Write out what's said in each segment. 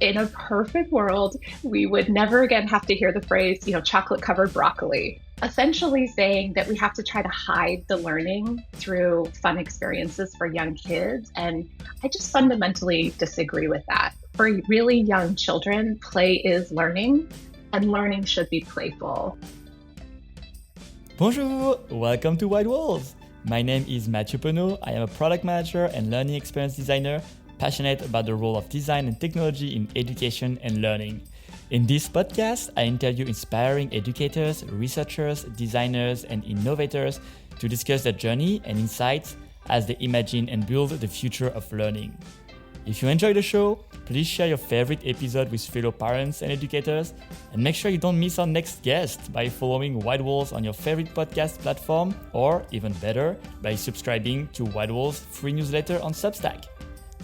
In a perfect world, we would never again have to hear the phrase, chocolate covered broccoli, essentially saying that we have to try to hide the learning through fun experiences for young kids. And I just fundamentally disagree with that. For really young children, play is learning, and learning should be playful. Bonjour! Welcome to White Walls! My name is Mathieu Penaud. I am a product manager and learning experience designer, passionate about the role of design and technology in education and learning. In this podcast, I interview inspiring educators, researchers, designers, and innovators to discuss their journey and insights as they imagine and build the future of learning. If you enjoy the show, please share your favorite episode with fellow parents and educators, and make sure you don't miss our next guest by following White Walls on your favorite podcast platform, or even better, by subscribing to White Walls' free newsletter on Substack.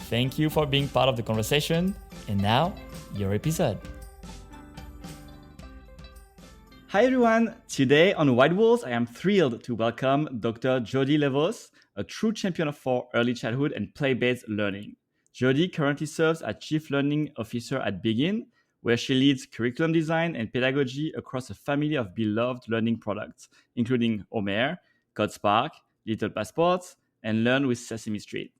Thank you for being part of the conversation, and now, your episode. Hi everyone! Today on White Walls, I am thrilled to welcome Dr. Jody LeVos, a true champion for early childhood and play-based learning. Jody currently serves as Chief Learning Officer at Begin, where she leads curriculum design and pedagogy across a family of beloved learning products, including Omer, CodeSpark, Little Passports, and Learn with Sesame Street.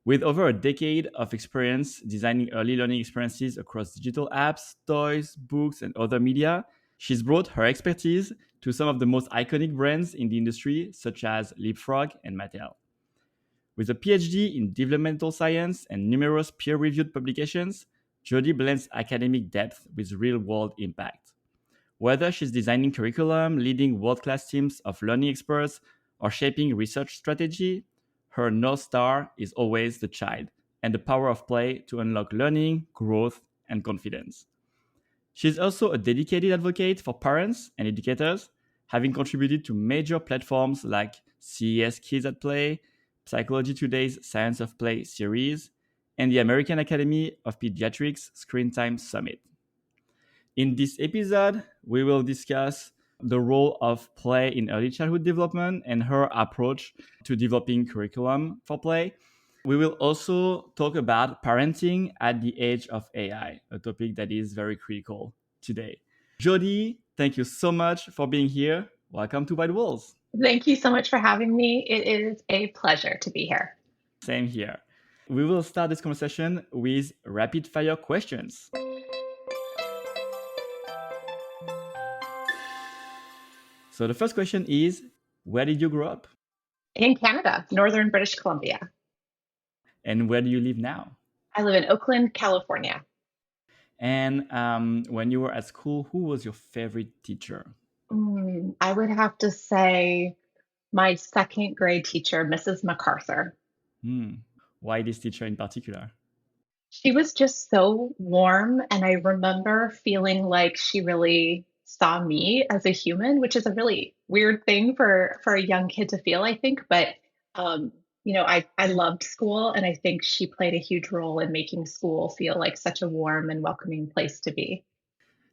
With over a decade of experience designing early learning experiences across digital apps, toys, books, and other media, she's brought her expertise to some of the most iconic brands in the industry, such as LeapFrog and Mattel. With a PhD in developmental science and numerous peer-reviewed publications, Jody blends academic depth with real-world impact. Whether she's designing curriculum, leading world-class teams of learning experts, or shaping research strategy, her North Star is always the child and the power of play to unlock learning, growth, and confidence. She's also a dedicated advocate for parents and educators, having contributed to major platforms like CES Kids at Play, Psychology Today's Science of Play series, and the American Academy of Pediatrics Screen Time Summit. In this episode, we will discuss the role of play in early childhood development and her approach to developing curriculum for play. We will also talk about parenting at the age of AI, a topic that is very critical today. Jody, thank you so much for being here. Welcome to White Walls. Thank you so much for having me. It is a pleasure to be here. Same here. We will start this conversation with rapid fire questions. So the first question is, where did you grow up? In Canada, Northern British Columbia. And where do you live now? I live in Oakland, California. And when you were at school, who was your favorite teacher? I would have to say my second grade teacher, Mrs. MacArthur. Why this teacher in particular? She was just so warm, and I remember feeling like she really saw me as a human, which is a really weird thing for a young kid to feel, I think. But I loved school, and I think she played a huge role in making school feel like such a warm and welcoming place to be.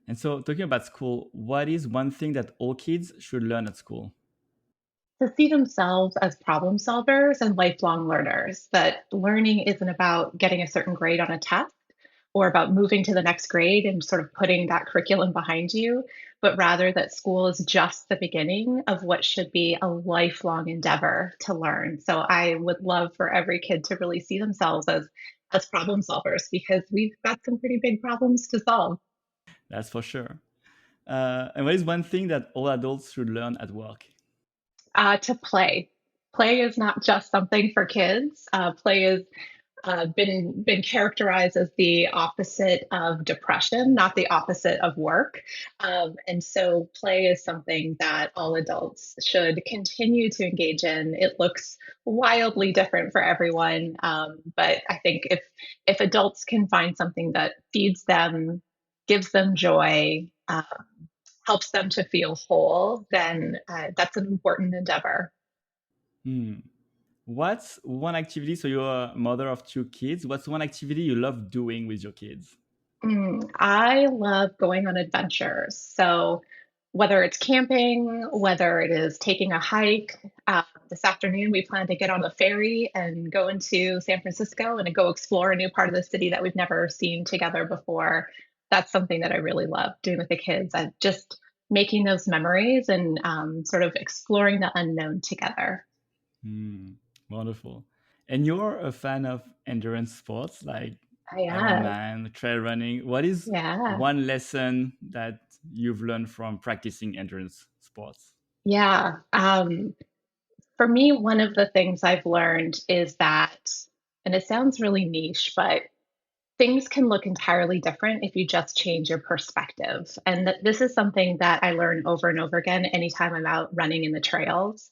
And so, talking about school, what is one thing that all kids should learn at school? To see themselves as problem solvers and lifelong learners, that learning isn't about getting a certain grade on a test or about moving to the next grade and sort of putting that curriculum behind you, but rather that school is just the beginning of what should be a lifelong endeavor to learn. So I would love for every kid to really see themselves as problem solvers, because we've got some pretty big problems to solve. That's for sure. And what is one thing that all adults should learn at work? To play. Play is not just something for kids. Play has been characterized as the opposite of depression, not the opposite of work. And so play is something that all adults should continue to engage in. It looks wildly different for everyone, but I think if adults can find something that feeds them, gives them joy, helps them to feel whole, then that's an important endeavor. What's one activity, so you're a mother of two kids, what's one activity you love doing with your kids? I love going on adventures. So whether it's camping, whether it is taking a hike, This afternoon, we plan to get on the ferry and go into San Francisco and go explore a new part of the city that we've never seen together before. That's something that I really love doing with the kids. I just making those memories and sort of exploring the unknown together. Mm, wonderful. And you're a fan of endurance sports like I am. Ironman, trail running. What is Yeah. one lesson that you've learned from practicing endurance sports? Yeah. For me, one of the things I've learned is that, and it sounds really niche, but things can look entirely different if you just change your perspective. And this is something that I learn over and over again anytime I'm out running in the trails.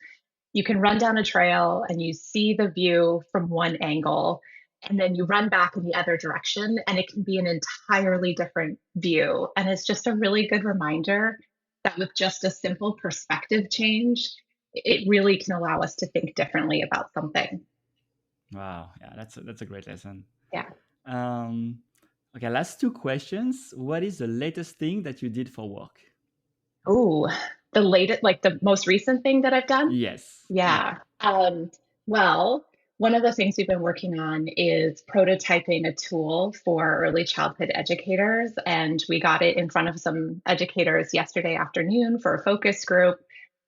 You can run down a trail and you see the view from one angle, and then you run back in the other direction, and it can be an entirely different view. And it's just a really good reminder that with just a simple perspective change, it really can allow us to think differently about something. Wow, yeah, that's a great lesson. Yeah. Um, okay, last two questions. What is the latest thing that you did for work? Oh, the latest, like the most recent thing that I've done? Yes. Yeah. Yeah. Well, one of the things we've been working on is prototyping a tool for early childhood educators. And we got it in front of some educators yesterday afternoon for a focus group.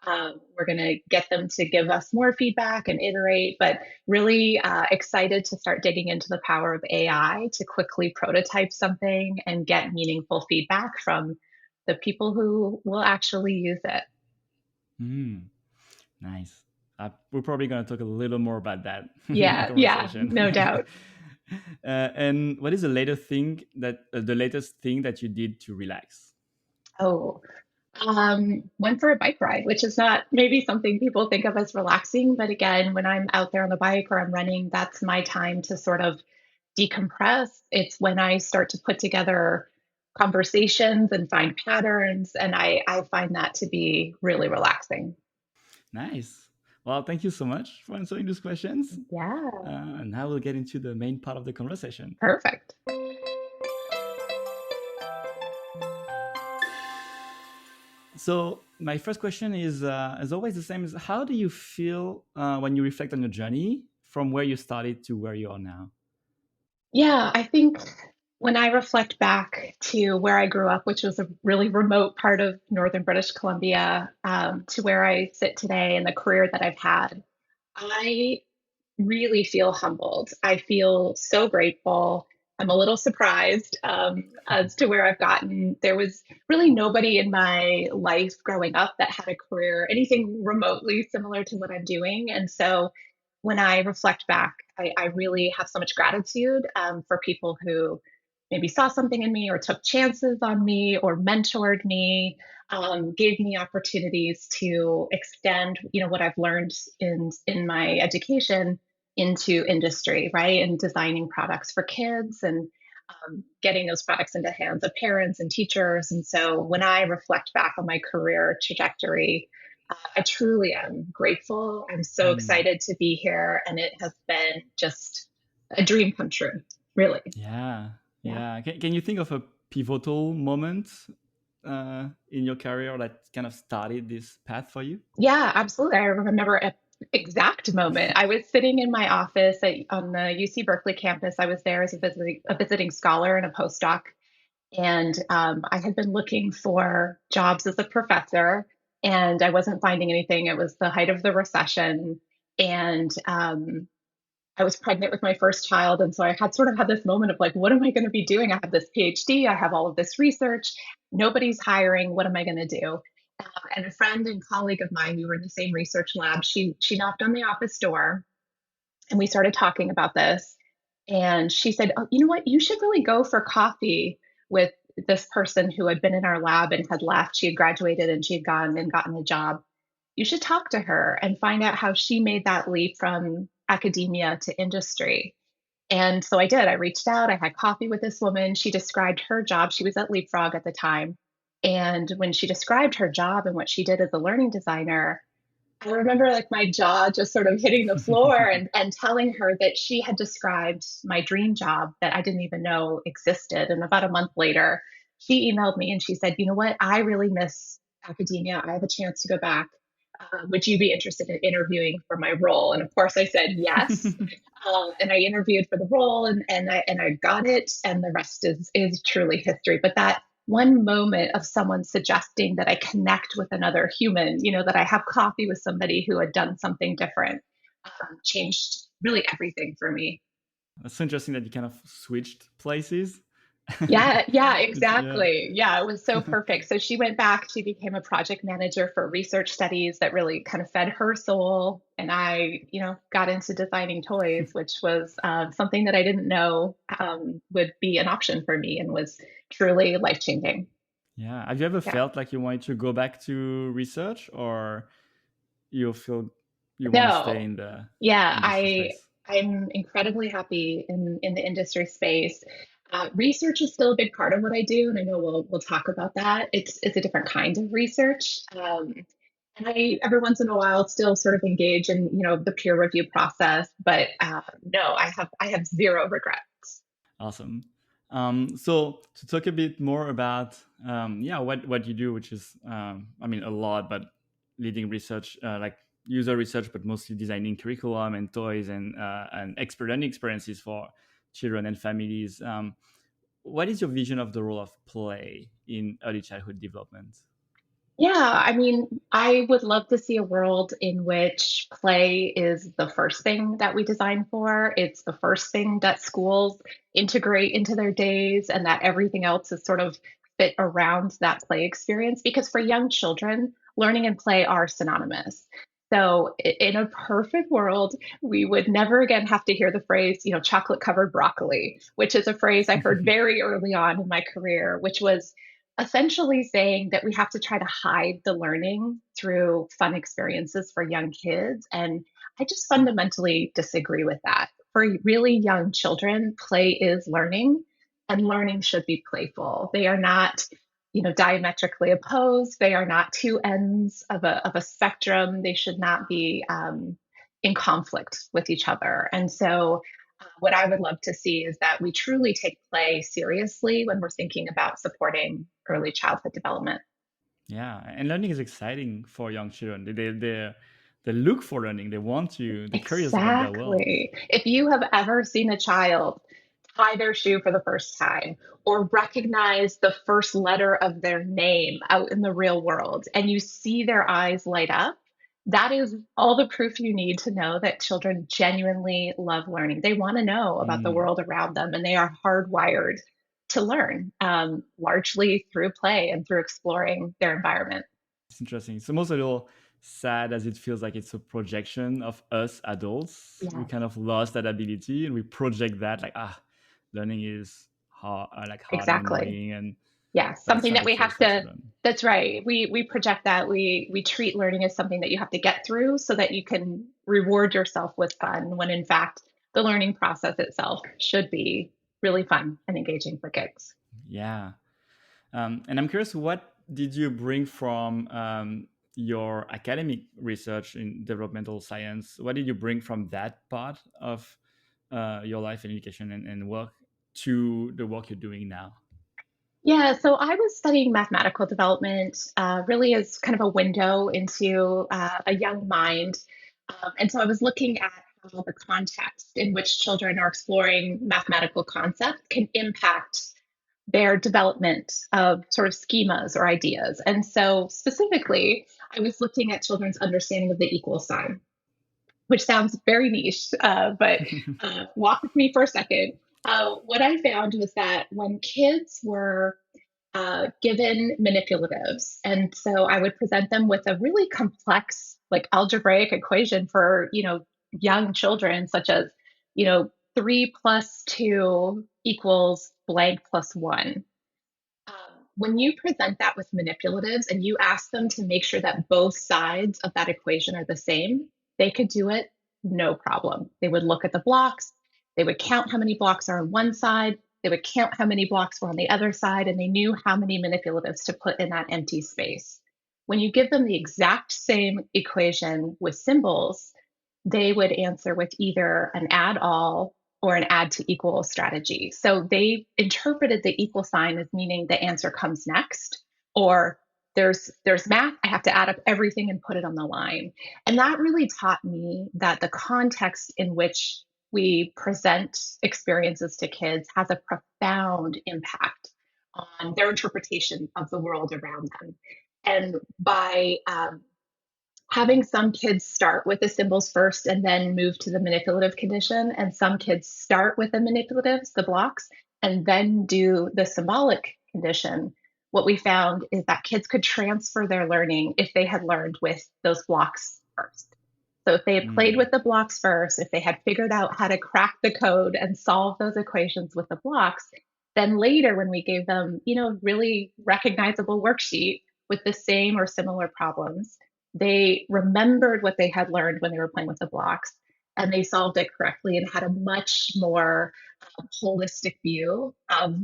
We're going to get them to give us more feedback and iterate, but really excited to start digging into the power of AI to quickly prototype something and get meaningful feedback from the people who will actually use it. Mm, nice. We're probably going to talk a little more about that in the Yeah, conversation. no doubt. And what is the latest thing that you did to relax? Oh, went for a bike ride, which is not maybe something people think of as relaxing. But again, when I'm out there on the bike or I'm running, that's my time to sort of decompress. It's when I start to put together conversations and find patterns. And I find that to be really relaxing. Nice. Well, thank you so much for answering these questions. Yeah, And now we'll get into the main part of the conversation. perfect. So my first question is, as always, the same: is how do you feel when you reflect on your journey from where you started to where you are now? Yeah, I think when I reflect back to where I grew up, which was a really remote part of northern British Columbia, to where I sit today and the career that I've had, I really feel humbled. I feel so grateful. I'm a little surprised as to where I've gotten. There was really nobody in my life growing up that had a career, anything remotely similar to what I'm doing. And so when I reflect back, I really have so much gratitude for people who maybe saw something in me or took chances on me or mentored me, gave me opportunities to extend, what I've learned in my education into industry, right? And designing products for kids and getting those products into hands of parents and teachers. And so when I reflect back on my career trajectory, I truly am grateful. I'm so Hmm. excited to be here, and it has been just a dream come true, really. Yeah, Yeah. yeah. Can you think of a pivotal moment in your career that kind of started this path for you? Yeah, absolutely. I remember an exact moment. I was sitting in my office on the UC Berkeley campus. I was there as a visiting scholar and a postdoc. And I had been looking for jobs as a professor, and I wasn't finding anything. It was the height of the recession. And I was pregnant with my first child. And so I had sort of had this moment of like, what am I going to be doing? I have this PhD, I have all of this research, nobody's hiring. What am I going to do? And a friend and colleague of mine, we were in the same research lab. She knocked on the office door, and we started talking about this. And she said, "Oh, you know what? You should really go for coffee with this person who had been in our lab and had left. She had graduated and she had gone and gotten a job. You should talk to her and find out how she made that leap from academia to industry." And so I did. I reached out. I had coffee with this woman. She described her job. She was at LeapFrog at the time. And when she described her job and what she did as a learning designer, I remember like my jaw just sort of hitting the floor and telling her that she had described my dream job that I didn't even know existed. And about a month later, she emailed me and she said, "You know what? I really miss academia. I have a chance to go back. would you be interested in interviewing for my role? And of course, I said yes. And I interviewed for the role, and I got it, and the rest is truly history. But that one moment of someone suggesting that I connect with another human, that I have coffee with somebody who had done something different, changed really everything for me. That's so interesting that you kind of switched places. Yeah, Yeah. exactly. Yeah, it was so perfect. So she went back, she became a project manager for research studies that really kind of fed her soul. And I, got into designing toys, which was something that I didn't know would be an option for me and was truly life-changing. Yeah. Have you ever Yeah. felt like you wanted to go back to research, or you feel you want to stay No, in the yeah, industry space? I'm incredibly happy in the industry space. Research is still a big part of what I do, and I know we'll talk about that. It's a different kind of research, and I every once in a while still sort of engage in the peer review process. But no, I have zero regrets. Awesome. So to talk a bit more about yeah, what you do, which is I mean a lot, but leading research like user research, but mostly designing curriculum and toys and expert learning experiences for children and families. What is your vision of the role of play in early childhood development? Yeah, I mean, I would love to see a world in which play is the first thing that we design for. It's the first thing that schools integrate into their days, and that everything else is sort of fit around that play experience. Because for young children, learning and play are synonymous. So, in a perfect world, we would never again have to hear the phrase, chocolate covered broccoli, which is a phrase I heard very early on in my career, which was essentially saying that we have to try to hide the learning through fun experiences for young kids. And I just fundamentally disagree with that. For really young children, play is learning, and learning should be playful. They are not, diametrically opposed. They are not two ends of a spectrum. They should not be in conflict with each other. And so what I would love to see is that we truly take play seriously when we're thinking about supporting early childhood development. Yeah, and learning is exciting for young children. They look for learning. They want to. They're curious about their world. Exactly. If you have ever seen a child tie their shoe for the first time or recognize the first letter of their name out in the real world and you see their eyes light up, that is all the proof you need to know that children genuinely love learning. They want to know about the Mm, world around them, and they are hardwired to learn, largely through play and through exploring their environment. it's interesting. It's almost a little sad as it feels like it's a projection of us adults. We Yeah, kind of lost that ability, and we project that like learning is hard, like hard and exactly. annoying, and Yeah, but it's something not that the we case have for to, children. that's right. We project that. We treat learning as something that you have to get through so that you can reward yourself with fun, when in fact the learning process itself should be really fun and engaging for kids. Yeah. And I'm curious, what did you bring from your academic research in developmental science? What did you bring from that part of your life and education and work to the work you're doing now? Yeah, so I was studying mathematical development, really as kind of a window into a young mind. And so I was looking at how the context in which children are exploring mathematical concepts can impact their development of sort of schemas or ideas. And so specifically, I was looking at children's understanding of the equal sign, which sounds very niche, but walk with me for a second. What I found was that when kids were given manipulatives, and so I would present them with a really complex, like algebraic equation for young children, such as 3 plus 2 equals blank plus one. When you present that with manipulatives and you ask them to make sure that both sides of that equation are the same, they could do it no problem. They would look at the blocks, they would count how many blocks are on one side, they would count how many blocks were on the other side, and they knew how many manipulatives to put in that empty space. When you give them the exact same equation with symbols, they would answer with either an add all or an add to equal strategy. So they interpreted the equal sign as meaning the answer comes next, or there's math. I have to add up everything and put it on the line. And that really taught me that the context in which we present experiences to kids has a profound impact on their interpretation of the world around them. And by having some kids start with the symbols first and then move to the manipulative condition, and some kids start with the manipulatives, the blocks, and then do the symbolic condition, what we found is that kids could transfer their learning if they had learned with those blocks first. So if they had played Mm. with the blocks first, if they had figured out how to crack the code and solve those equations with the blocks, then later when we gave them, really recognizable worksheet with the same or similar problems, they remembered what they had learned when they were playing with the blocks, and they solved it correctly and had a much more holistic view of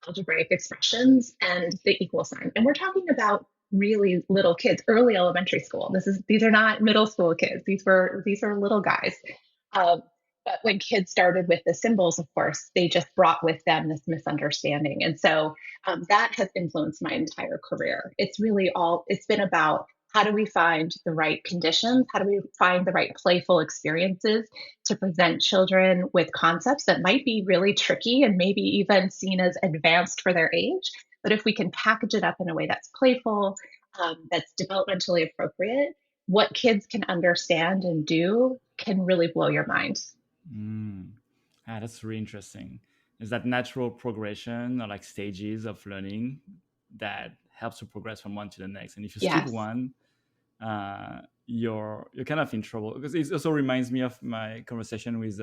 algebraic expressions and the equal sign. And we're talking about really little kids, early elementary school. These are not middle school kids. These are little guys. Um, but when kids started with the symbols, of course, they just brought with them this misunderstanding. And so that has influenced my entire career. It's been about how do we find the right conditions? How do we find the right playful experiences to present children with concepts that might be really tricky and maybe even seen as advanced for their age? But if we can package it up in a way that's playful, that's developmentally appropriate, what kids can understand and do can really blow your mind. Mm. That's really interesting. Is that natural progression or like stages of learning that helps you progress from one to the next? And if you skip Yes. one, you're kind of in trouble. Because it also reminds me of my conversation with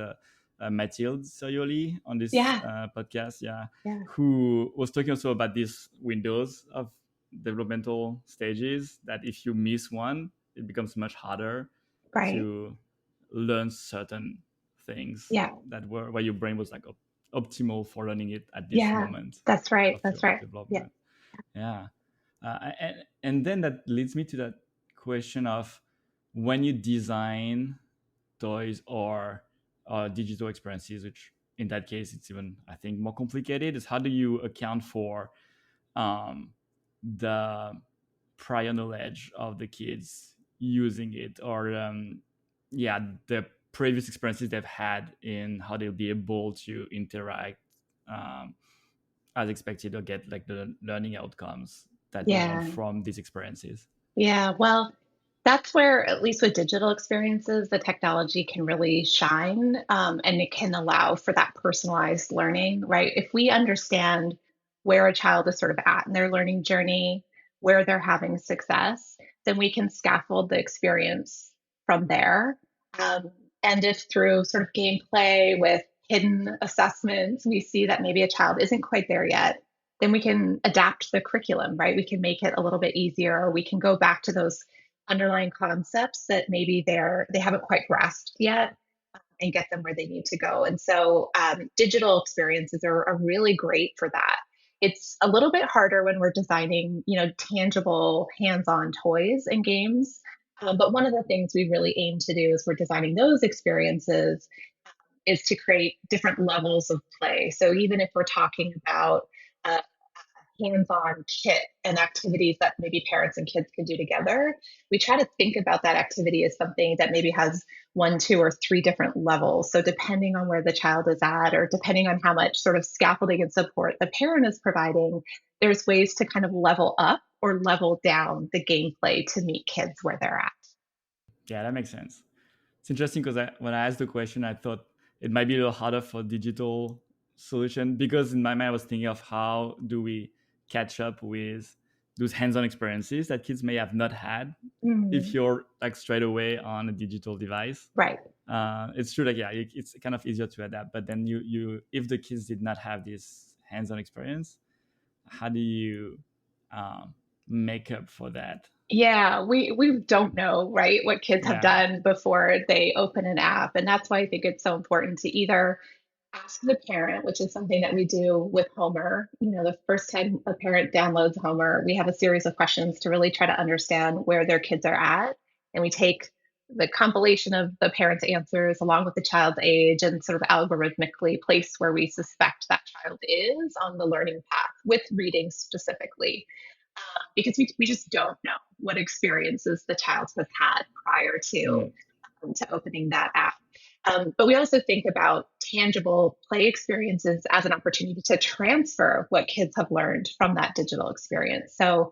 Mathilde Serioli on this Yeah. podcast, yeah, Yeah. who was talking also about these windows of developmental stages. That if you miss one, it becomes much harder Right. to learn certain things Yeah. that were where your brain was like optimal for learning it at this Yeah. moment That's right. of That's your right. Yeah. development. Yeah. And then that leads me to that question of when you design toys or digital experiences, which in that case it's even I think more complicated, is how do you account for um, the prior knowledge of the kids using it, or yeah, the previous experiences they've had in how they'll be able to interact um, as expected or get like the learning outcomes that they want Yeah. from these experiences. Yeah. Well, that's where, at least with digital experiences, the technology can really shine, and it can allow for that personalized learning, right? If we understand where a child is sort of at in their learning journey, where they're having success, then we can scaffold the experience from there. Um, and if through sort of gameplay with hidden assessments, we see that maybe a child isn't quite there yet, then we can adapt the curriculum, right? We can make it a little bit easier, or we can go back to those underlying concepts that maybe they haven't quite grasped yet, and get them where they need to go. And so digital experiences are really great for that. It's a little bit harder when we're designing, tangible hands-on toys and games. But one of the things we really aim to do as we're designing those experiences is to create different levels of play. So even if we're talking about uh, hands-on kit and activities that maybe parents and kids can do together, we try to think about that activity as something that maybe has one, two, or three different levels. So depending on where the child is at, or depending on how much sort of scaffolding and support the parent is providing, there's ways to kind of level up or level down the gameplay to meet kids where they're at. Yeah, that makes sense. It's interesting because when I asked the question, I thought it might be a little harder for digital solution, because in my mind I was thinking of how do we catch up with those hands-on experiences that kids may have not had if Mm, you're like straight away on a digital device. right. It's true, like yeah, it's kind of easier to adapt. But then you if the kids did not have this hands-on experience, how do you um, make up for that? Yeah, we don't know, right, what kids have Yeah. done before they open an app. And that's why I think it's so important to either ask the parent, which is something that we do with Homer. The first time a parent downloads Homer, we have a series of questions to really try to understand where their kids are at. And we take the compilation of the parents' answers along with the child's age and sort of algorithmically place where we suspect that child is on the learning path with reading specifically. because we just don't know what experiences the child has had prior Mm. to opening that app. But we also think about tangible play experiences as an opportunity to transfer what kids have learned from that digital experience. So,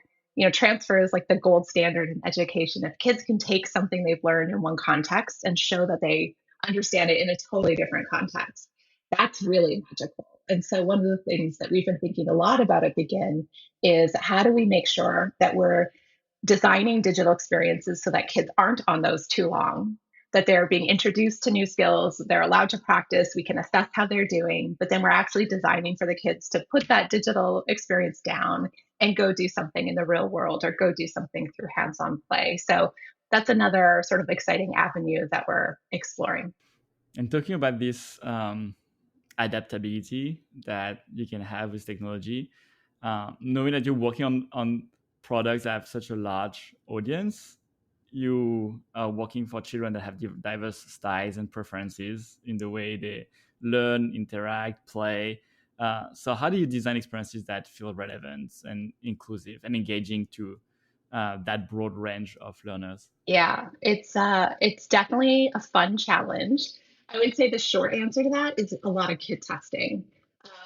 transfer is like the gold standard in education. If kids can take something they've learned in one context and show that they understand it in a totally different context, that's really magical. And so, one of the things that we've been thinking a lot about at Begin is how do we make sure that we're designing digital experiences so that kids aren't on those too long, that they're being introduced to new skills, they're allowed to practice, we can assess how they're doing, but then we're actually designing for the kids to put that digital experience down and go do something in the real world or go do something through hands-on play. So that's another sort of exciting avenue that we're exploring. And talking about this adaptability that you can have with technology, knowing that you're working on products that have such a large audience, you are working for children that have diverse styles and preferences in the way they learn, interact, play. So how do you design experiences that feel relevant and inclusive and engaging to that broad range of learners? Yeah, it's definitely a fun challenge. I would say the short answer to that is a lot of kid testing.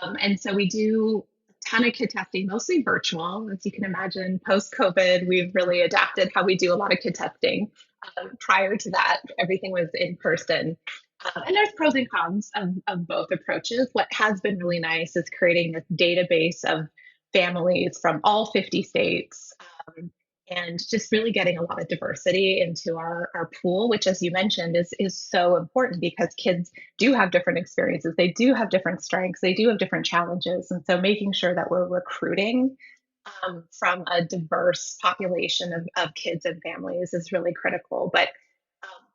And so we do a ton of kid testing, mostly virtual. As you can imagine, post COVID, we've really adapted how we do a lot of kid testing. Prior to that, everything was in person. And there's pros and cons of both approaches. What has been really nice is creating this database of families from all 50 states. And just really getting a lot of diversity into our pool, which, as you mentioned, is so important because kids do have different experiences. They do have different strengths. They do have different challenges. And so making sure that we're recruiting from a diverse population of kids and families is really critical. But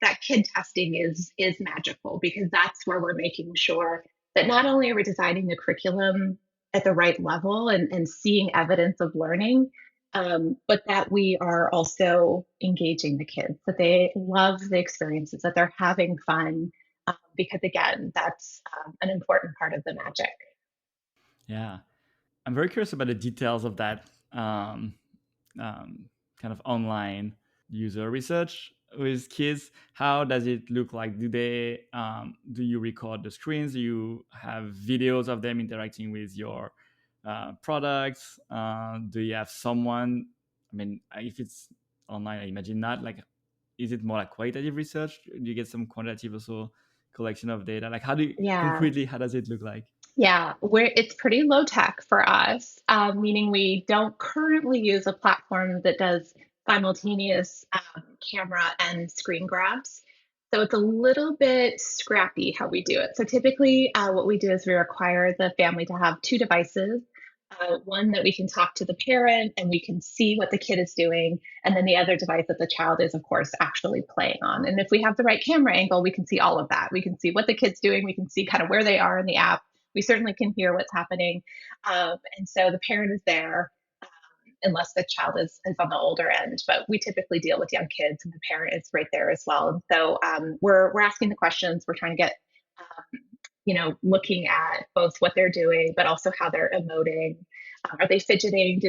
that kid testing is magical because that's where we're making sure that not only are we designing the curriculum at the right level and seeing evidence of learning, but that we are also engaging the kids, that they love the experiences, that they're having fun, because again, that's an important part of the magic. Yeah. I'm very curious about the details of that um, kind of online user research with kids. How does it look like? Do you record the screens? Do you have videos of them interacting with your products? Do you have someone? I mean, if it's online, I imagine not. Like, is it more like qualitative research? Do you get some quantitative also collection of data? Like, Yeah. concretely, how does it look like? Yeah, it's pretty low tech for us, meaning we don't currently use a platform that does simultaneous camera and screen grabs. So it's a little bit scrappy how we do it. So typically, what we do is we require the family to have two devices. One that we can talk to the parent and we can see what the kid is doing, and then the other device that the child is, of course, actually playing on. And if we have the right camera angle, we can see all of that. We can see what the kid's doing. We can see kind of where they are in the app. We certainly can hear what's happening. And so the parent is there, unless the child is on the older end. But we typically deal with young kids, and the parent is right there as well. And so we're asking the questions. We're trying to get, looking at both what they're doing, but also how they're emoting. Are they fidgeting?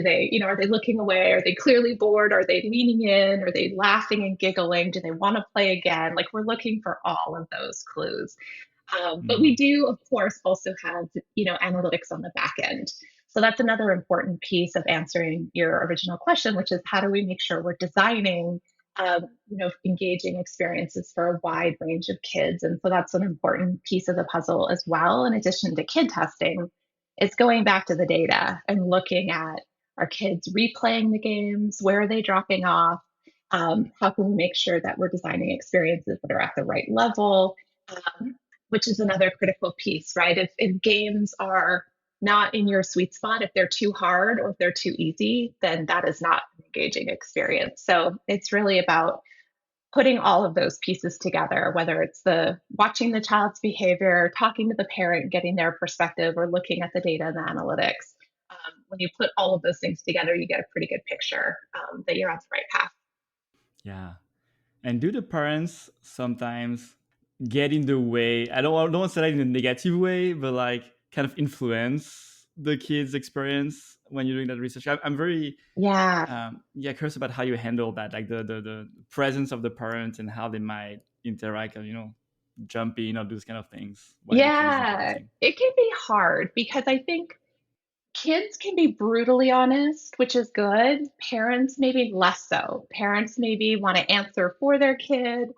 Are they looking away? Are they clearly bored? Are they leaning in? Are they laughing and giggling? Do they want to play again? Like we're looking for all of those clues. But we Mm. do, of course, also have, analytics on the back end. So that's another important piece of answering your original question, which is how do we make sure we're designing, engaging experiences for a wide range of kids? And so that's an important piece of the puzzle as well. In addition to kid testing, it's going back to the data and looking at our kids replaying the games, where are they dropping off? How can we make sure that we're designing experiences that are at the right level? Which is another critical piece, right? If games are not in your sweet spot, if they're too hard or if they're too easy, then that is not an engaging experience. So it's really about putting all of those pieces together, whether it's the watching the child's behavior, talking to the parent, getting their perspective, or looking at the data and the analytics. When you put all of those things together, you get a pretty good picture that you're on the right path. Yeah. And do the parents sometimes get in the way? I don't want to say that in a negative way, but like kind of influence the kids' experience when you're doing that research? I'm very Yeah. curious about how you handle that, like the presence of the parents and how they might interact, or jump in or do those kind of things while the kid is Yeah. interacting. It can be hard because I think kids can be brutally honest, which is good. Parents maybe less so. Parents maybe want to answer for their kid,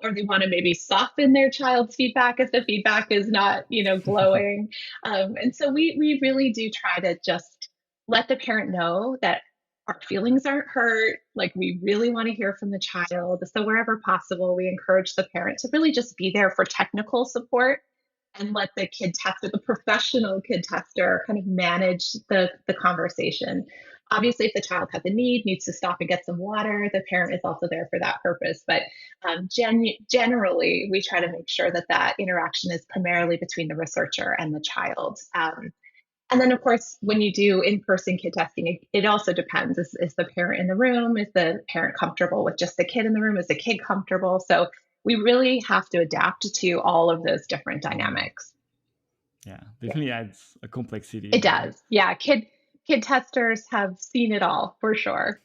or they want to maybe soften their child's feedback if the feedback is not, glowing. And so we really do try to just let the parent know that our feelings aren't hurt. Like we really want to hear from the child. So wherever possible, we encourage the parent to really just be there for technical support and let the kid tester, the professional kid tester, kind of manage the conversation. Obviously, if the child has a need, needs to stop and get some water, the parent is also there for that purpose. But generally, we try to make sure that that interaction is primarily between the researcher and the child. And then, of course, when you do in-person kid testing, it also depends. Is the parent in the room? Is the parent comfortable with just the kid in the room? Is the kid comfortable? So we really have to adapt to all of those different dynamics. Yeah, Yeah, definitely adds a complexity it there. does. Yeah, kid testers have seen it all for sure.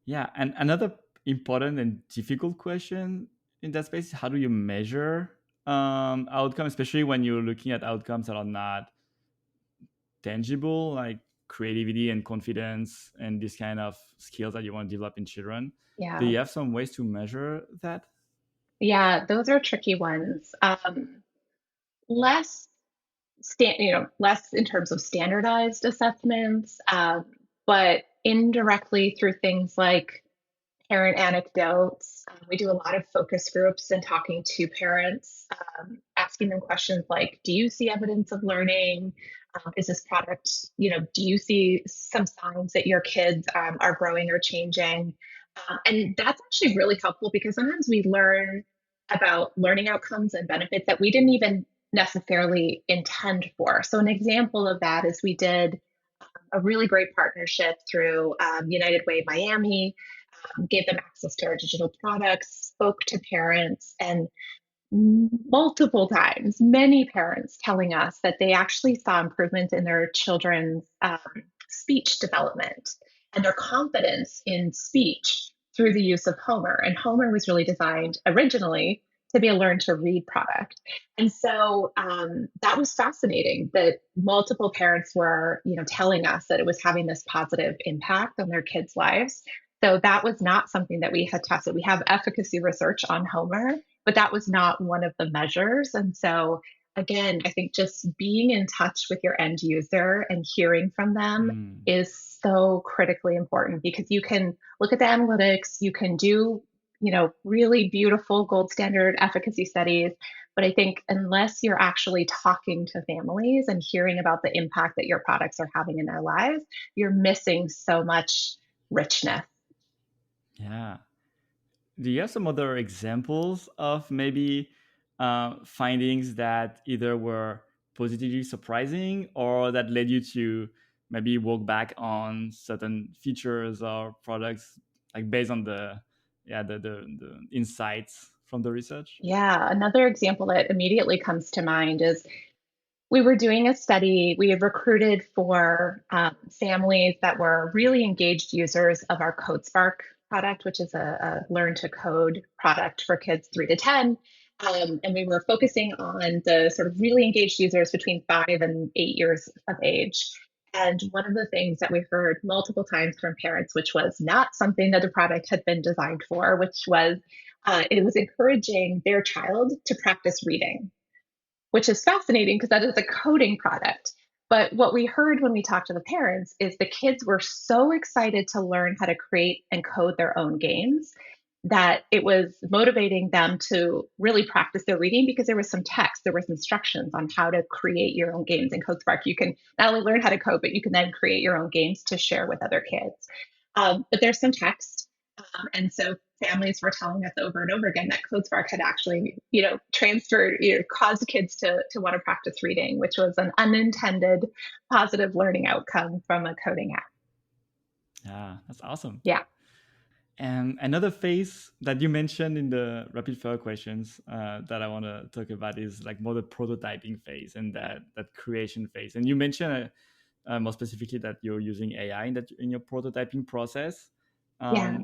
Yeah, and another important and difficult question in that space is, how do you measure outcome, especially when you're looking at outcomes that are not tangible, like creativity and confidence and this kind of skills that you want to develop in children. Do Yeah, you have some ways to measure that? yeah, those are tricky ones. Less less in terms of standardized assessments, but indirectly through things like parent anecdotes. We do a lot of focus groups and talking to parents, asking them questions like, do you see evidence of learning? Is this product, do you see some signs that your kids are growing or changing? And that's actually really helpful because sometimes we learn about learning outcomes and benefits that we didn't even necessarily intend for. So, an example of that is we did a really great partnership through United Way Miami, gave them access to our digital products, spoke to parents, and multiple times, many parents telling us that they actually saw improvements in their children's speech development and their confidence in speech through the use of Homer. And Homer was really designed originally to be a learn to read product. And so that was fascinating that multiple parents were, telling us that it was having this positive impact on their kids' lives. So that was not something that we had tested. We have efficacy research on Homer, but that was not one of the measures. And so, again, I think just being in touch with your end user and hearing from them Mm. is so critically important because you can look at the analytics, you can do, really beautiful gold standard efficacy studies. But I think unless you're actually talking to families and hearing about the impact that your products are having in their lives, you're missing so much richness. Yeah. Do you have some other examples of maybe findings that either were positively surprising or that led you to maybe work back on certain features or products, like based on the insights from the research? Yeah, another example that immediately comes to mind is we were doing a study. We had recruited for families that were really engaged users of our CodeSpark product, which is a learn to code product for kids 3 to 10. And we were focusing on the sort of really engaged users between 5 and 8 years of age. And one of the things that we heard multiple times from parents, which was not something that the product had been designed for, which was it was encouraging their child to practice reading, which is fascinating because that is a coding product. But what we heard when we talked to the parents is the kids were so excited to learn how to create and code their own games that it was motivating them to really practice their reading because there was some text, there was instructions on how to create your own games in CodeSpark. You can not only learn how to code, but you can then create your own games to share with other kids. But there's some text. And so families were telling us over and over again that CodeSpark had actually, transferred, caused kids to want to practice reading, which was an unintended positive learning outcome from a coding app. Yeah, that's awesome. Yeah. And another phase that you mentioned in the rapid fire questions that I want to talk about is like more the prototyping phase and that creation phase. And you mentioned more specifically that you're using AI in your prototyping process. Yeah.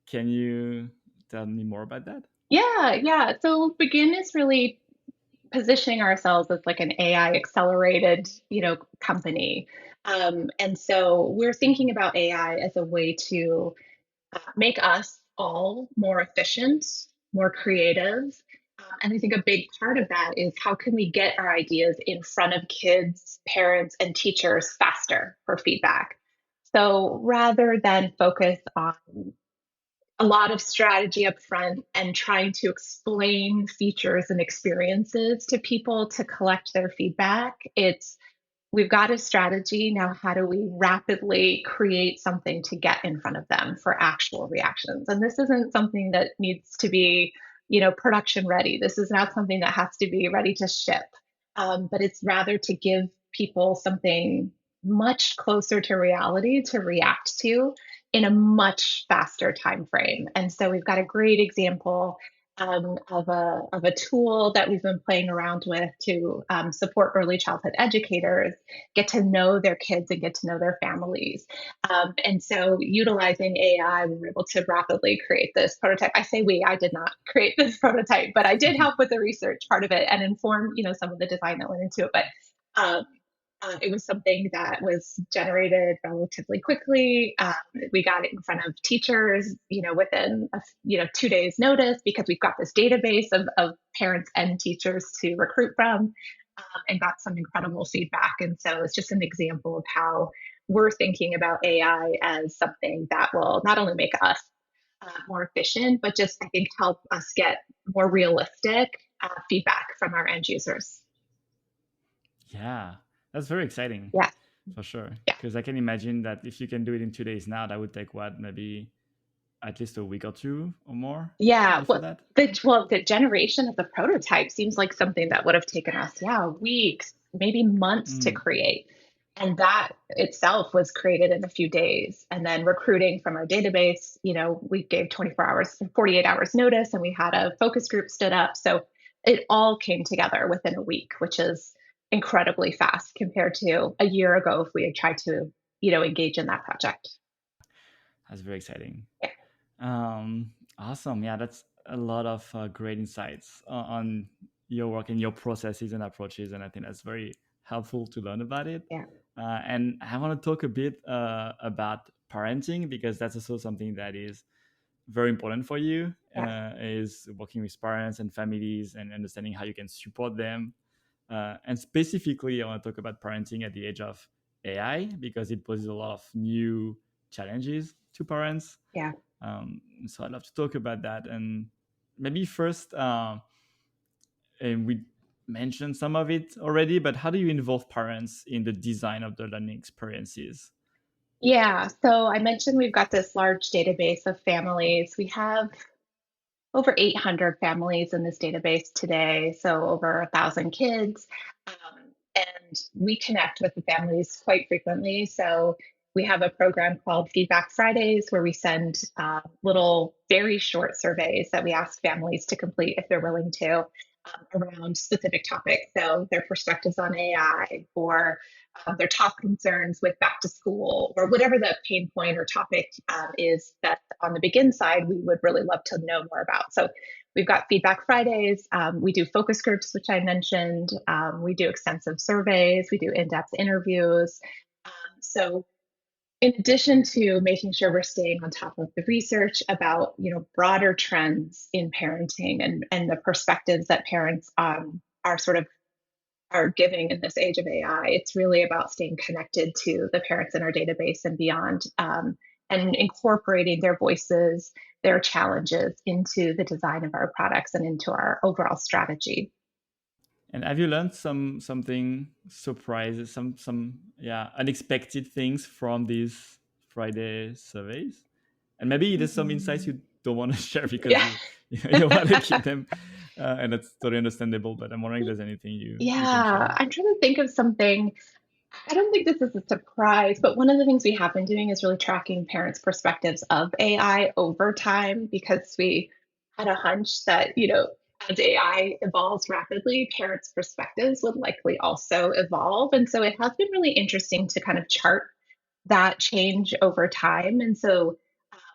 Can you tell me more about that? Yeah. So Begin is really positioning ourselves as like an AI accelerated, company. And so we're thinking about AI as a way to make us all more efficient, more creative. And I think a big part of that is how can we get our ideas in front of kids, parents, and teachers faster for feedback? So rather than focus on a lot of strategy up front and trying to explain features and experiences to people to collect their feedback, it's we've got a strategy. Now, how do we rapidly create something to get in front of them for actual reactions? And this isn't something that needs to be, production ready. This is not something that has to be ready to ship. But it's rather to give people something much closer to reality to react to in a much faster time frame. And so we've got a great example of a tool that we've been playing around with to support early childhood educators get to know their kids and get to know their families. And so, utilizing AI, we were able to rapidly create this prototype. I say we, I did not create this prototype, but I did help with the research part of it and inform, some of the design that went into it. But um, it was something that was generated relatively quickly. We got it in front of teachers, within 2 days notice because we've got this database of parents and teachers to recruit from, and got some incredible feedback. And so it's just an example of how we're thinking about AI as something that will not only make us more efficient, but just I think help us get more realistic feedback from our end users. Yeah, that's very exciting Yeah. for sure. Yeah. Because I can imagine that if you can do it in 2 days now, that would take what, maybe at least a week or two or more Yeah, before that? the generation of the prototype seems like something that would have taken us, yeah, weeks, maybe months to Mm. create. And that itself was created in a few days. And then recruiting from our database, we gave 24 hours, 48 hours notice, and we had a focus group stood up. So it all came together within a week, which is incredibly fast compared to a year ago if we had tried to, engage in that project. That's very exciting. Yeah. Awesome. Yeah, that's a lot of great insights on your work and your processes and approaches. And I think that's very helpful to learn about it. Yeah. And I want to talk a bit about parenting because that's also something that is very important for you, Yeah. is working with parents and families and understanding how you can support them. And specifically, I want to talk about parenting at the age of AI because it poses a lot of new challenges to parents. Yeah. So I'd love to talk about that. And maybe first, and we mentioned some of it already, but how do you involve parents in the design of the learning experiences? Yeah, so I mentioned we've got this large database of families. We have over 800 families in this database today, so over 1,000 kids. And we connect with the families quite frequently. So we have a program called Feedback Fridays where we send little, very short surveys that we ask families to complete if they're willing to, around specific topics. So their perspectives on AI or their top concerns with back to school or whatever the pain point or topic is that on the Begin side, we would really love to know more about. So we've got Feedback Fridays. We do focus groups, which I mentioned. We do extensive surveys. We do in-depth interviews. So in addition to making sure we're staying on top of the research about broader trends in parenting and the perspectives that parents are sort of are giving in this age of AI, it's really about staying connected to the parents in our database and beyond, and incorporating their voices, their challenges into the design of our products and into our overall strategy. And have you learned something surprises, some yeah unexpected things from these Friday surveys? And maybe there's some insights you don't want to share because Yeah. you want to keep them, and that's totally understandable. But I'm wondering if there's anything you can Yeah, share. I'm trying to think of something. I don't think this is a surprise, but one of the things we have been doing is really tracking parents' perspectives of AI over time because we had a hunch that, as AI evolves rapidly, parents' perspectives would likely also evolve. And so it has been really interesting to kind of chart that change over time. And so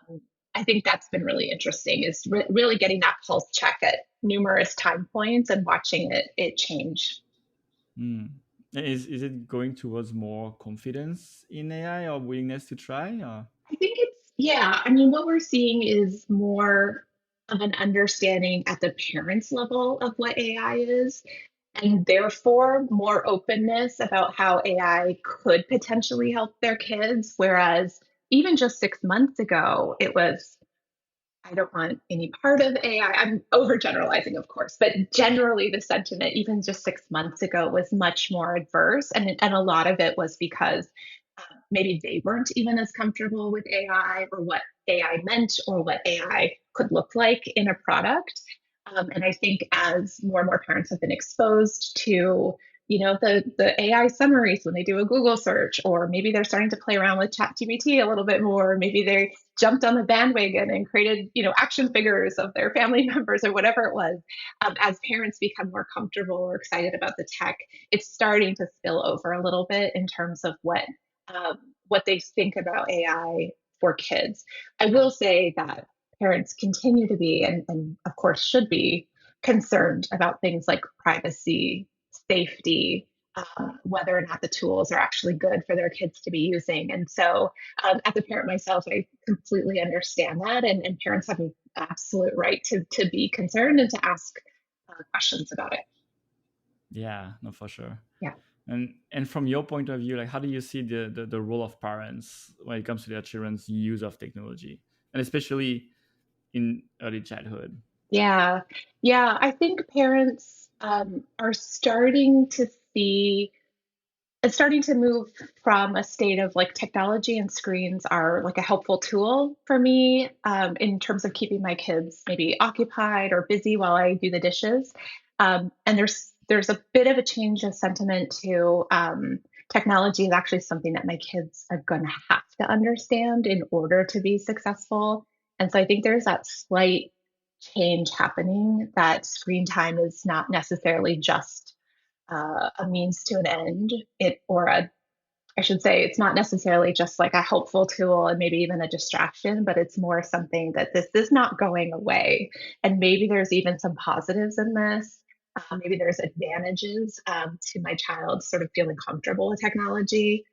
um, I think that's been really interesting is really getting that pulse check at numerous time points and watching it change. Hmm. Is it going towards more confidence in AI or willingness to try? Or? I think yeah, I mean, what we're seeing is more of an understanding at the parents level of what AI is, and therefore more openness about how AI could potentially help their kids. Whereas even just 6 months ago, it was I don't want any part of AI. I'm overgeneralizing, of course, but generally the sentiment, even just 6 months ago, was much more adverse. And a lot of it was because maybe they weren't even as comfortable with AI or what AI meant or what AI could look like in a product. And I think as more and more parents have been exposed to the AI summaries when they do a Google search, or maybe they're starting to play around with ChatGPT a little bit more. Maybe they jumped on the bandwagon and created, action figures of their family members or whatever it was. As parents become more comfortable or excited about the tech, it's starting to spill over a little bit in terms of what they think about AI for kids. I will say that parents continue to be, and of course should be, concerned about things like privacy, safety, whether or not the tools are actually good for their kids to be using. And so, as a parent myself, I completely understand that. And parents have an absolute right to be concerned and to ask questions about it. Yeah, no, for sure. Yeah. And from your point of view, like how do you see the role of parents when it comes to their children's use of technology, and especially in early childhood? Yeah. Yeah. I think parents are starting to see it's starting to move from a state of like technology and screens are like a helpful tool for me in terms of keeping my kids maybe occupied or busy while I do the dishes. And there's a bit of a change of sentiment to technology is actually something that my kids are going to have to understand in order to be successful. And so I think there's that slight change happening that screen time is not necessarily just a means to an end, I should say, it's not necessarily just like a helpful tool and maybe even a distraction, but it's more something that this is not going away. And maybe there's even some positives in this. Maybe there's advantages to my child sort of feeling comfortable with technology.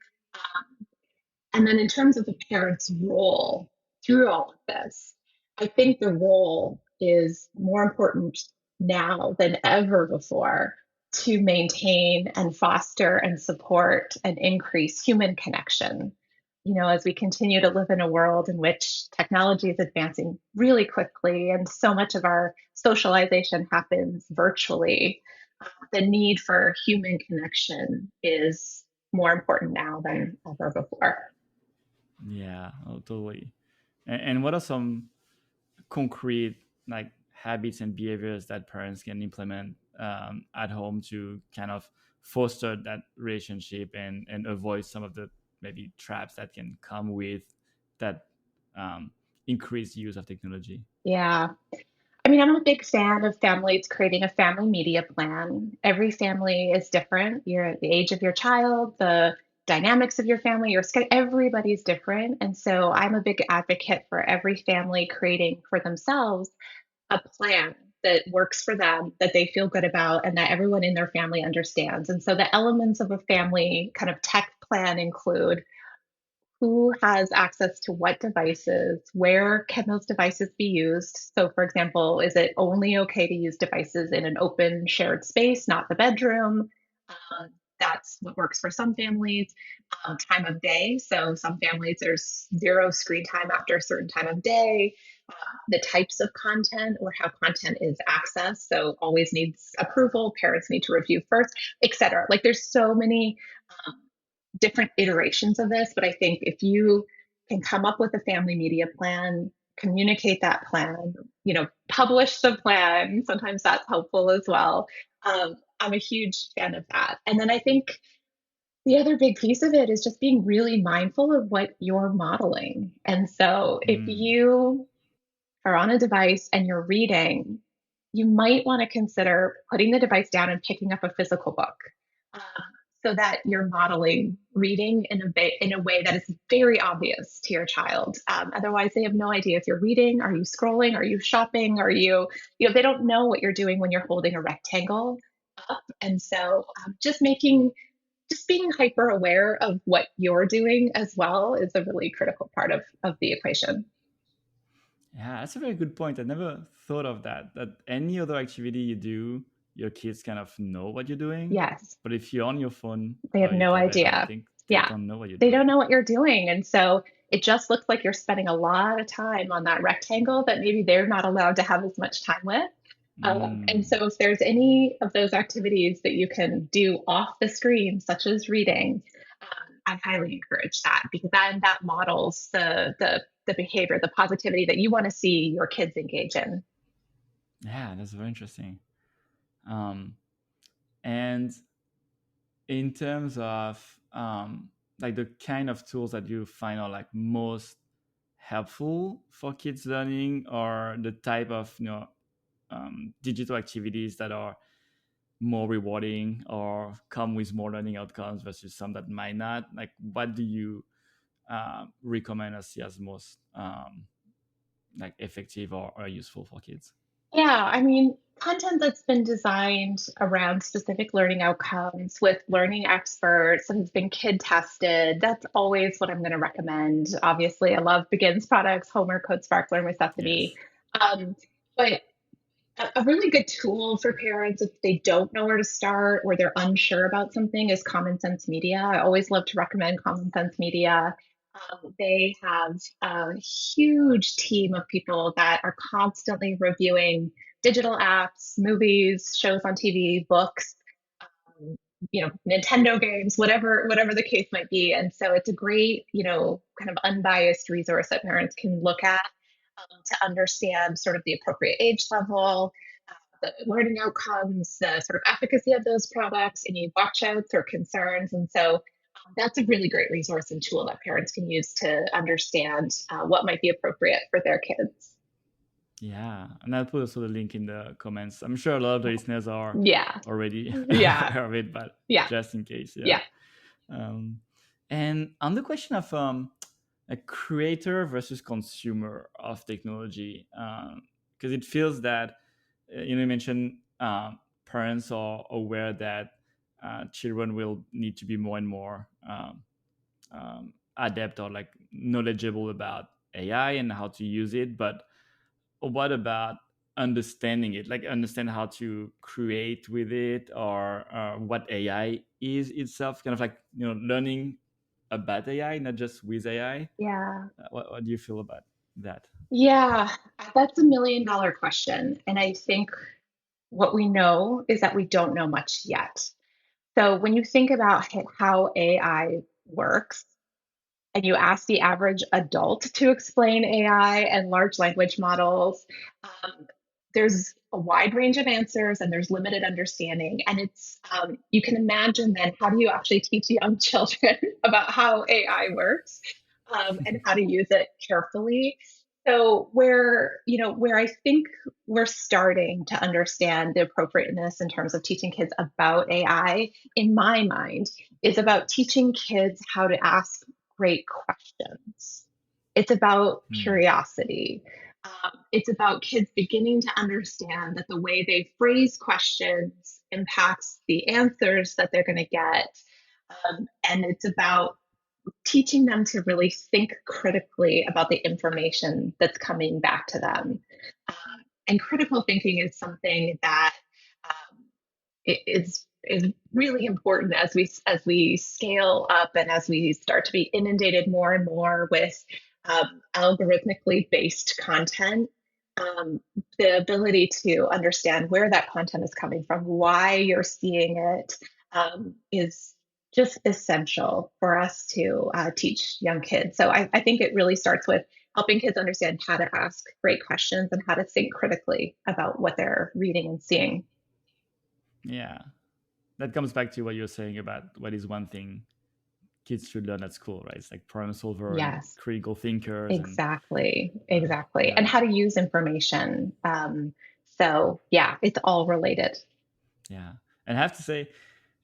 And then in terms of the parent's role through all of this, I think the role is more important now than ever before to maintain and foster and support and increase human connection. As we continue to live in a world in which technology is advancing really quickly and so much of our socialization happens virtually, the need for human connection is more important now than ever before. Yeah, oh, totally. And what are some concrete like habits and behaviors that parents can implement at home to kind of foster that relationship and avoid some of the maybe traps that can come with that um, increased use of technology? Yeah. I mean, I'm a big fan of families creating a family media plan. Every family is different. The age of your child, the dynamics of your family, your schedule, everybody's different. And so I'm a big advocate for every family creating for themselves a plan that works for them, that they feel good about, and that everyone in their family understands. And so the elements of a family kind of tech plan include who has access to what devices, where can those devices be used. So, for example, is it only okay to use devices in an open shared space, not the bedroom? That's what works for some families. Time of day. So, some families, there's zero screen time after a certain time of day. The types of content or how content is accessed. So, always needs approval. Parents need to review first, etc. Like, there's so many um, different iterations of this, but I think if you can come up with a family media plan, communicate that plan, publish the plan, sometimes that's helpful as well. I'm a huge fan of that. And then I think the other big piece of it is just being really mindful of what you're modeling. And so if Mm. you are on a device and you're reading, you might want to consider putting the device down and picking up a physical book, um, so that you're modeling reading in a way that is very obvious to your child. Otherwise, they have no idea if you're reading, are you scrolling, are you shopping, are you, they don't know what you're doing when you're holding a rectangle up. And so just being hyper aware of what you're doing as well is a really critical part of the equation. Yeah, that's a very good point. I never thought of that. That any other activity you do, your kids kind of know what you're doing. Yes. But if you're on your phone They have or your no tablet or idea. anything, they Yeah. don't know what you're They don't doing. know what you're doing. And so it just looks like you're spending a lot of time on that rectangle that maybe they're not allowed to have as much time with. And Mm. so if there's any of those activities that you can do off the screen, such as reading, I highly encourage that, because then that models the behavior, the positivity that you want to see your kids engage in. Yeah, that's very interesting. Um, and in terms of like the kind of tools that you find are like most helpful for kids learning, or the type of digital activities that are more rewarding or come with more learning outcomes versus some that might not, like what do you recommend as see as most like effective or useful for kids? Yeah, I mean, content that's been designed around specific learning outcomes with learning experts and has been kid tested, that's always what I'm going to recommend. Obviously, I love Begins products, Homer, CodeSpark, Learn with Sesame. Yes. Um, but a really good tool for parents if they don't know where to start or they're unsure about something is Common Sense Media. I always love to recommend Common Sense Media. They have a huge team of people that are constantly reviewing digital apps, movies, shows on TV, books, um, Nintendo games, whatever the case might be. And so it's a great, kind of unbiased resource that parents can look at, to understand sort of the appropriate age level, the learning outcomes, the sort of efficacy of those products, any watchouts or concerns. And so that's a really great resource and tool that parents can use to understand what might be appropriate for their kids. Yeah, and I'll put also the link in the comments. I'm sure a lot of the listeners are Yeah. already Yeah. aware of it, but Yeah. just in case, yeah. Yeah. um, and on the question of a creator versus consumer of technology, because it feels that you mentioned parents are aware that children will need to be more and more adept or like knowledgeable about AI and how to use it. But what about understanding it, like understand how to create with it, or what AI is itself, kind of like learning about AI, not just with AI. Yeah. What do you feel about that? Yeah. That's $1 million question. And I think what we know is that we don't know much yet. So when you think about how AI works, and you ask the average adult to explain AI and large language models, um, there's a wide range of answers and there's limited understanding. And you can imagine then, how do you actually teach young children about how AI works, and how to use it carefully? So where I think we're starting to understand the appropriateness in terms of teaching kids about AI, in my mind, is about teaching kids how to ask great questions. It's about Hmm. curiosity. It's about kids beginning to understand that the way they phrase questions impacts the answers that they're going to get. And it's about teaching them to really think critically about the information that's coming back to them. And critical thinking is something that um, is really important as we scale up and as we start to be inundated more and more with algorithmically based content. Um, the ability to understand where that content is coming from, why you're seeing it, is just essential for us to teach young kids. So I think it really starts with helping kids understand how to ask great questions and how to think critically about what they're reading and seeing. Yeah, that comes back to what you're saying about what is one thing kids should learn at school, right? It's like problem solver and Yes, critical thinkers and exactly. yeah, And how to use information. So yeah, it's all related. yeah. And I have to say,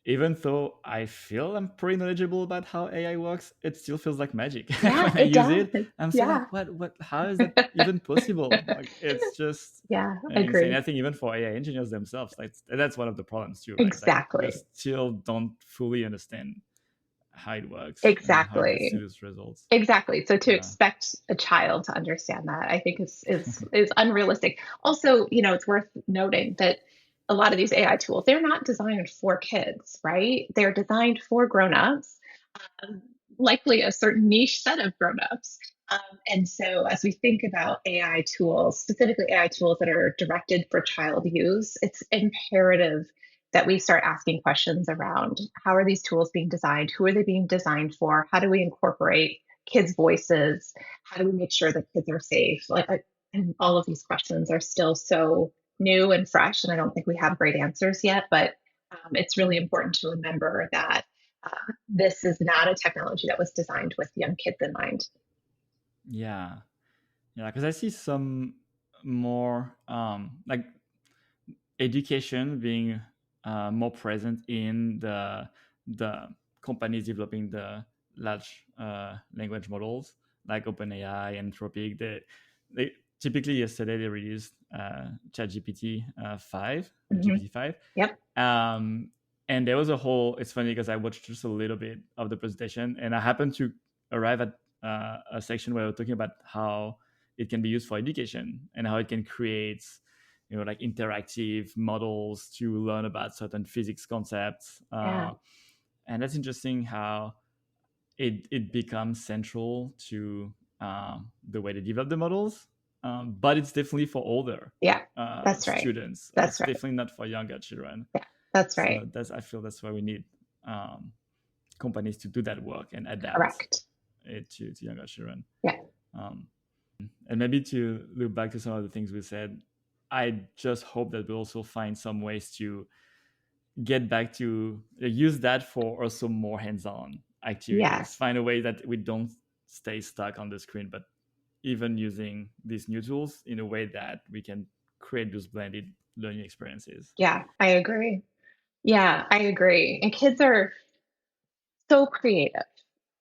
even though I feel I'm pretty knowledgeable about how AI works, it still feels like magic. Yeah, When I it use does. it, I'm still Yeah. like, how is that even possible? Like, it's just Yeah, insane. agree. I think even for AI engineers themselves, like that's one of the problems too, right? It's like we Exactly. still don't fully understand how it works and how it gets to Exactly. those results. Exactly. So to Yeah. expect a child to understand that, I think is unrealistic. Also, it's worth noting that a lot of these AI tools, they're not designed for kids, right? They're designed for grown-ups, um, likely a certain niche set of grown-ups. And so as we think about AI tools, specifically AI tools that are directed for child use, it's imperative that we start asking questions around how are these tools being designed? Who are they being designed for? How do we incorporate kids' voices? How do we make sure that kids are safe? And all of these questions are still so new and fresh, and I don't think we have great answers yet. But it's really important to remember that this is not a technology that was designed with young kids in mind. Yeah. Yeah. Because I see some more like education being more present in the companies developing the large language models like OpenAI and Anthropic. They typically yesterday they released ChatGPT 5 or Hmm. GPT 5. Yep. Um, and there was a whole. It's funny because I watched just a little bit of the presentation, and I happened to arrive at a section where we're talking about how it can be used for education and how it can create like interactive models to learn about certain physics concepts. Yeah. And that's interesting how it becomes central to the way they develop the models. But it's definitely for older Yeah. That's right. students. That's It's right. definitely not for younger children. Yeah. That's right. So I feel that's why we need um, companies to do that work and adapt Correct. it to younger children. Yeah. Um, and maybe to look back to some of the things we said, I just hope that we also find some ways to get back to use that for also more hands-on activities. Yes. Find a way that we don't stay stuck on the screen, but even using these new tools in a way that we can create those blended learning experiences. Yeah. I agree. Yeah, I agree. And kids are so creative.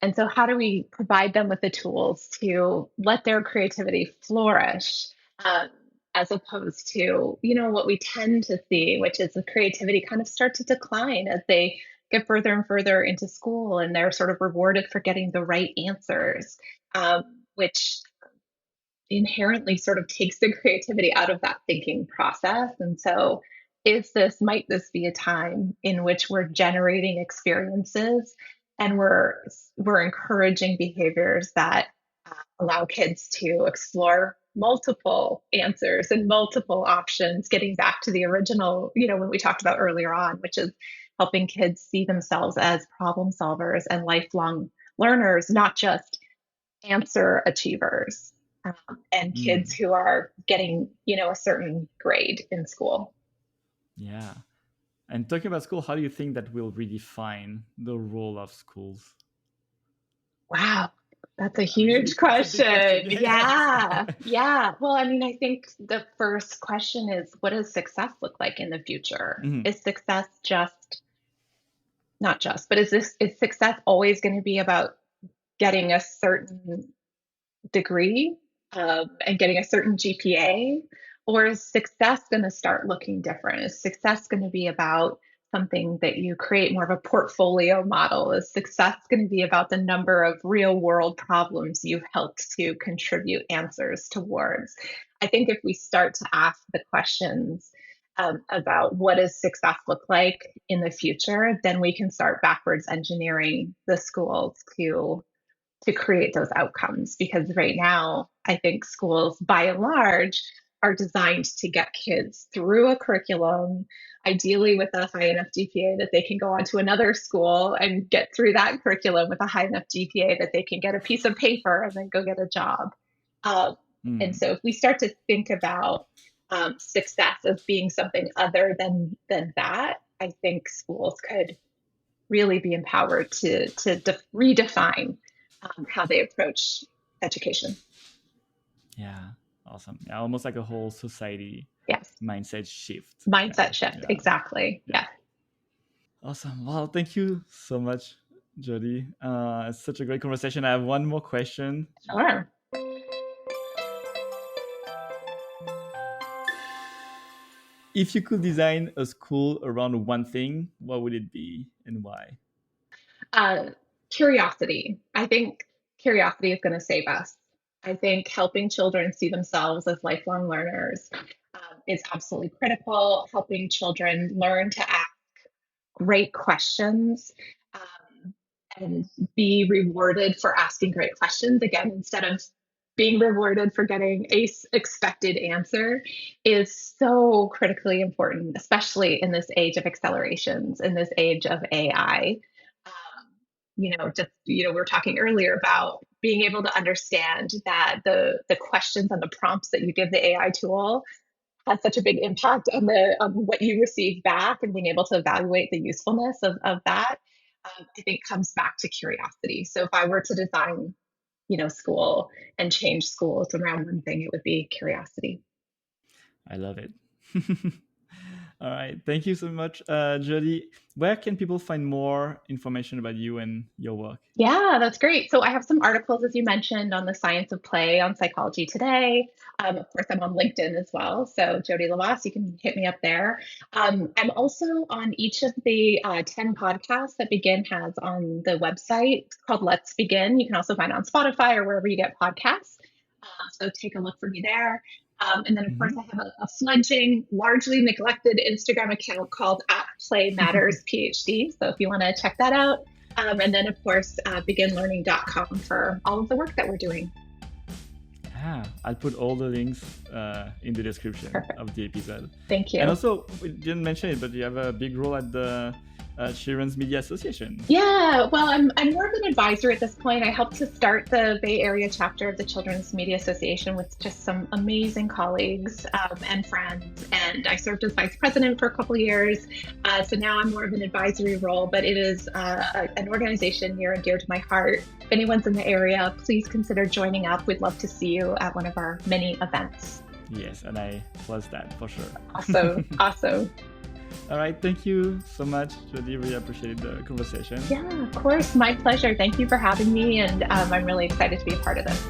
And so, how do we provide them with the tools to let their creativity flourish, um, as opposed to, what we tend to see, which is the creativity kind of start to decline as they get further and further into school and they're sort of rewarded for getting the right answers, which inherently sort of takes the creativity out of that thinking process. And so, might this be a time in which we're generating experiences and we're encouraging behaviors that allow kids to explore multiple answers and multiple options, getting back to the original, when we talked about earlier on, which is helping kids see themselves as problem solvers and lifelong learners, not just answer achievers, and kids Mm, who are getting, a certain grade in school. yeah. And talking about school, how do you think that will redefine the role of schools? Wow, that's a I mean, huge it's a big question. question. Yes. Yeah, yeah. Well, I mean, I think the first question is, what does success look like in the future? Mhm. Is success just, not just, but is success always going to be about getting a certain degree, and getting a certain GPA? Or is success going to start looking different? Is success going to be about something that you create more of a portfolio model? Is success going to be about the number of real world problems you've helped to contribute answers towards? I think if we start to ask the questions, about what does success look like in the future, then we can start backwards engineering the schools to create those outcomes. Because right now, I think schools by and large are designed to get kids through a curriculum, ideally with a high enough GPA that they can go on to another school and get through that curriculum with a high enough GPA that they can get a piece of paper and then go get a job. Um, and Mm, so if we start to think about, success as being something other than that, I think schools could really be empowered to redefine how they approach education. Yeah, awesome. Yeah, almost like a whole society Yes. mindset shift. Mindset shift. Yeah. Exactly. Yeah. Awesome. Well, thank you so much, Jody. It's such a great conversation. I have one more question. Sure. If you could design a school around one thing, what would it be and why? Curiosity. I think curiosity is going to save us. I think helping children see themselves as lifelong learners is absolutely critical. Helping children learn to ask great questions and be rewarded for asking great questions, again, instead of being rewarded for getting a expected answer, is so critically important, especially in this age of accelerations, in this age of AI. We were talking earlier about being able to understand that the questions and the prompts that you give the AI tool has such a big impact on what you receive back, and being able to evaluate the usefulness of that. I think comes back to curiosity. So if I were to design, school and change schools around one thing, it would be curiosity. I love it. All right. Thank you so much, Jody. Where can people find more information about you and your work? Yeah, that's great. So I have some articles, as you mentioned, on the science of play on Psychology Today. Of course, I'm on LinkedIn as well. So Jody LeVos, you can hit me up there. I'm also on each of the 10 podcasts that Begin has on the website called Let's Begin. You can also find it on Spotify or wherever you get podcasts. So take a look for me there. And then, of course, I have a fledgling, largely neglected Instagram account called @PlayMattersPhD. So if you want to check that out. And then, of course, beginlearning.com for all of the work that we're doing. Yeah, I'll put all the links in the description of the episode. Thank you. And also, we didn't mention it, but you have a big role at the Children's Media Association. Yeah, well, I'm more of an advisor at this point. I helped to start the Bay Area chapter of the Children's Media Association with just some amazing colleagues and friends. And I served as vice president for a couple of years. So now I'm more of an advisory role, but it is an organization near and dear to my heart. If anyone's in the area, please consider joining up. We'd love to see you at one of our many events. Yes, and I plus that for sure. Awesome. Awesome. All right. Thank you so much, Jody. Really appreciated the conversation. Yeah, of course. My pleasure. Thank you for having me. And I'm really excited to be a part of this.